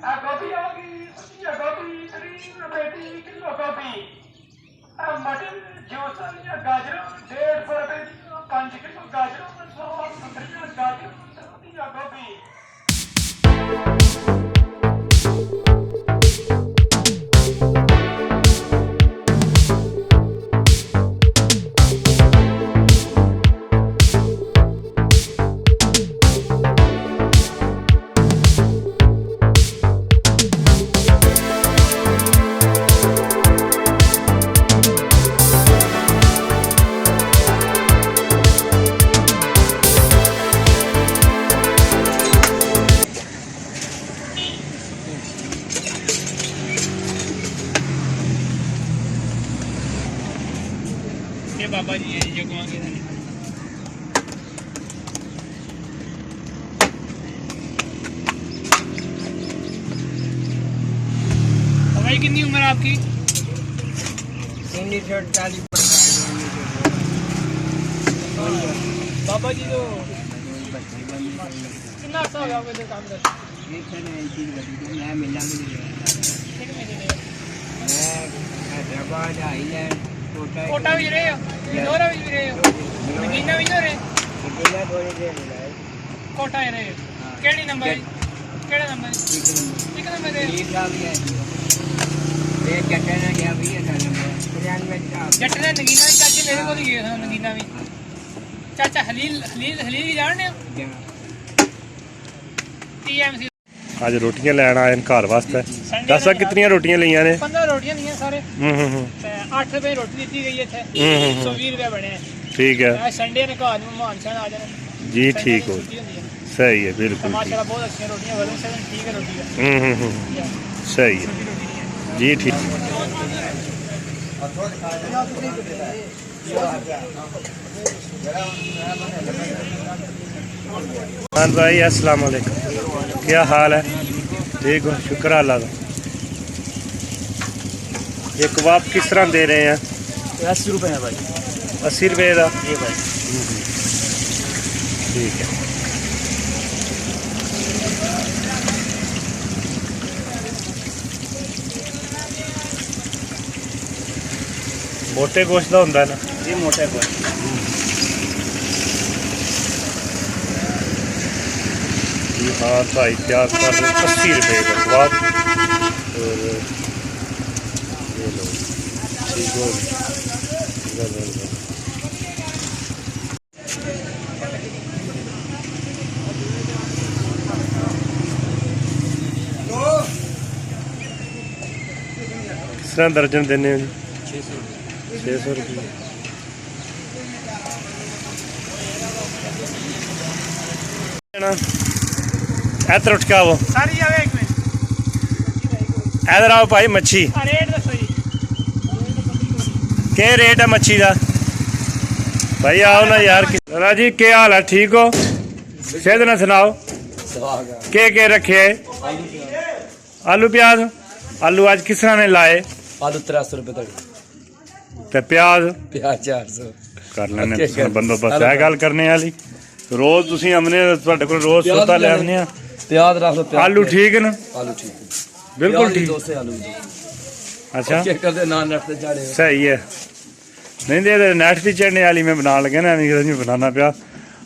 गोभी होगी, गोभी 3 बेटी किलो गोभी, मटर जूस या गाजर 150 रुपए 5 किलो गाजर 100 गाजर या गोभी। ये बाबा जी हैं जो कमांगे भाई कितनी उम्र है आपकी? 40। बाबा जी तो कितना अर्सा हो गया आपको इधर काम करते? मैं मिला हैदराबाद आइलैंड कोटा भी रहे हो, इंदौर भी रहे हो, मदीना भी रहे कोटा ही रहे हो। केड़ी नंबर है? केड़ा नंबर है? एक नंबर है। ये जट्टा गया भी है नंबर 93 जट्टा ने नगीना भी चाचे मेरे को गए थे नगीना भी। चाचा हलील की जानते हो? टीएमसी आज रोटियां लैन आए घर वास्ते। दस कितनी रोटियां लिया ने? 15 रोटियां ली सारे। 8 रुपए रोटी दी गई है। 120 रुपए बने। ठीक है। संडे ने घर मेहमान शान आ जाने जी। ठीक हो, सही है, बिल्कुल माशाल्लाह बहुत अच्छी रोटियां बनी। ठीक है रोटी सही है जी। ठीक हाँ भाई, अस्सलाम वालेकुम, क्या हाल है? ठीक हो, शुक्र अल्लाह का। ये कबाब किस तरह दे रहे हैं? 80 रुपए है भाई। 80 रुपए का ये भाई। ठीक है। मोटे गोश्त का होंगे ना? ये मोटे गोश्त। हाँ भाई, तैयार कर रहे 80 रुपए का कबाब। और ये लो, ठीक हो। किस तरह दर्जन देने हो जी? 600 रुपये। इधर उठ के आओ, सारी जावे एक मिनट। इधर आओ भाई। मच्छी रेट दसो जी, के रेट है मच्छी का? भाई आओ ना यार। राजी क्या हाल है? ठीक हो? सेहत ना सुनाओ। के रखे? आलू प्याज। आलू आज किस तरह ने लाए? आलू 300 रुपए तक। ते प्याज? प्याज 400 कर लेने बंदोबस्त है गल करने वाली। रोज तुसी हमने ਤੁਹਾਡੇ ਕੋਲ रोज सौदा ले आने आ। प्याज रख लो। आलू ठीक है ना? आलू ठीक है, बिल्कुल ठीक। आलू अच्छा, करते ना नेट पे चढ़े। सही है। नहीं दे नेट पे चढ़ने वाली मैं बना लगे ना, नहीं बनाना पिया।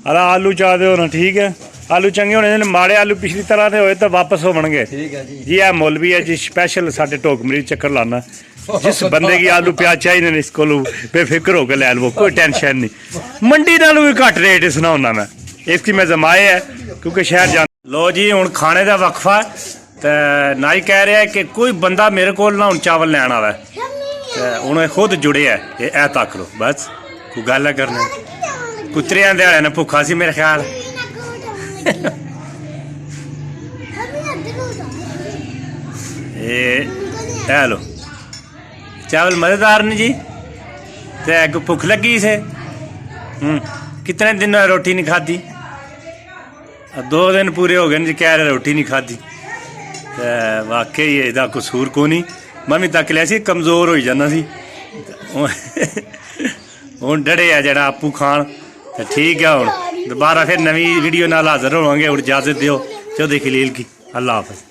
अरे आलू चाहते हो ना? ठीक है, आलू चंगे होने। माड़े आलू पिछली तरह से होए तो वापस होवणगे। ठीक है जी। जी, मौलवी है जी, स्पेशल साडे टोकमरी चक्कर लाना। जिस बंदे की आलू प्याज चाहिए ने इसको बेफिक्र होकर ले लो, कोई टेंशन नहीं। मंडी नालों भी घट रेट सुनाऊना मैं, इसकी मैं जमाए है क्योंकि शहर जा। लो जी, हुण खाने का वक्फा। तो नाई कह रहा है कि कोई बंदा मेरे को ना हुण चावल लैन आवे। उन्हें खुद जुड़े है, ए तक लो बस कोई गल करने। कुतरिया दिहाड़े ने भुखा सी मेरे ख्याल। ए लो चावल मज़ेदार ने जी। तो भुख लगी से कितने दिन रोटी नहीं खाधी? 2 दिन पूरे हो गए जी, कह रहे रोटी नहीं खाधी। तो वाकई इसका कसूर को नहीं। मैं भी तक लिया सी, कमज़ोर हो जाना सी। हुण डरे आ जरा आपू खान। तो ठीक है, हुण दोबारा फिर नवी वीडियो नाल हाज़र होवांगे। हुण इजाज़त दिओ। चौधरी खलील की। अल्लाह हाफ़िज़।